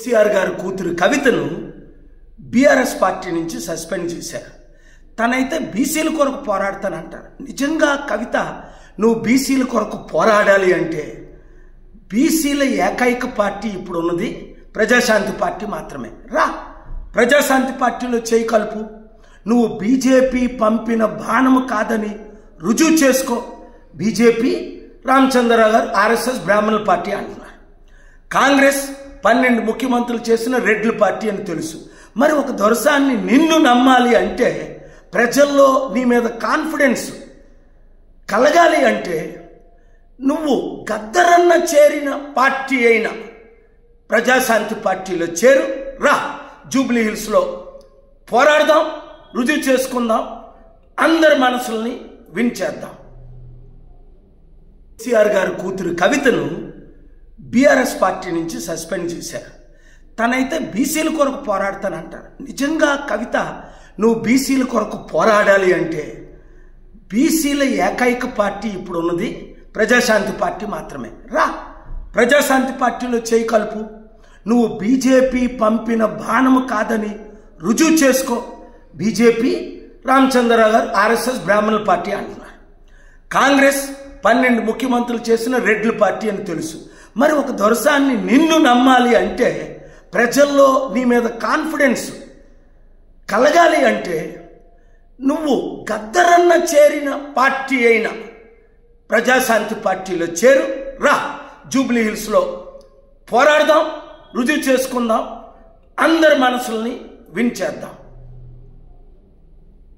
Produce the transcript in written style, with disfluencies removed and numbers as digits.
కేసీఆర్ గారి కూతురు కవితను బీఆర్ఎస్ పార్టీ నుంచి సస్పెండ్ చేశారు. తనైతే బీసీల కొరకు పోరాడతానంటారు. నిజంగా కవిత, నువ్వు బీసీల కొరకు పోరాడాలి అంటే బీసీల ఏకైక పార్టీ ఇప్పుడు ఉన్నది ప్రజాశాంతి పార్టీ మాత్రమే. రా, ప్రజాశాంతి పార్టీలో చేయి కలుపు. నువ్వు బీజేపీ పంపిన బాణము కాదని రుజువు చేసుకో. బీజేపీ రామచంద్రరావు గారు ఆర్ఎస్ఎస్ బ్రాహ్మణుల పార్టీ అంటున్నారు. కాంగ్రెస్ 12 ముఖ్యమంత్రులు చేసిన రెడ్ల పార్టీ అని తెలుసు. మరి ఒక దొరసాన్ని నిన్ను నమ్మాలి అంటే, ప్రజల్లో నీ మీద కాన్ఫిడెన్స్ కలగాలి అంటే, నువ్వు గద్దరన్న చేరిన పార్టీ అయిన ప్రజాశాంతి పార్టీలో చేరు. రా, జూబ్లీ హిల్స్లో పోరాడదాం, రుజువు చేసుకుందాం, అందరి మనసుల్ని వించేద్దాం. కేసీఆర్ గారి కూతురు కవితను బీఆర్ఎస్ పార్టీ నుంచి సస్పెండ్ చేశారు. తనైతే బీసీల కొరకు పోరాడతానంటారు. నిజంగా కవిత, నువ్వు బీసీల కొరకు పోరాడాలి అంటే బీసీల ఏకైక పార్టీ ఇప్పుడు ఉన్నది ప్రజాశాంతి పార్టీ మాత్రమే. రా, ప్రజాశాంతి పార్టీలో చేయి కలుపు. నువ్వు బీజేపీ పంపిన బాణము కాదని రుజువు చేసుకో. బీజేపీ రామచంద్రరావు గారు ఆర్ఎస్ఎస్ బ్రాహ్మణుల పార్టీ అంటున్నారు. కాంగ్రెస్ 12 ముఖ్యమంత్రులు చేసిన రెడ్ల పార్టీ అని తెలుసు. మరి ఒక దొరసాన్ని నిన్ను నమ్మాలి అంటే, ప్రజల్లో నీ మీద కాన్ఫిడెన్స్ కలగాలి అంటే, నువ్వు గద్దరన్న చేరిన పార్టీ అయిన ప్రజాశాంతి పార్టీలో చేరు. రా, జూబ్లీ హిల్స్లో పోరాడదాం, రుజువు చేసుకుందాం, అందరి మనసుల్ని వించేద్దాం.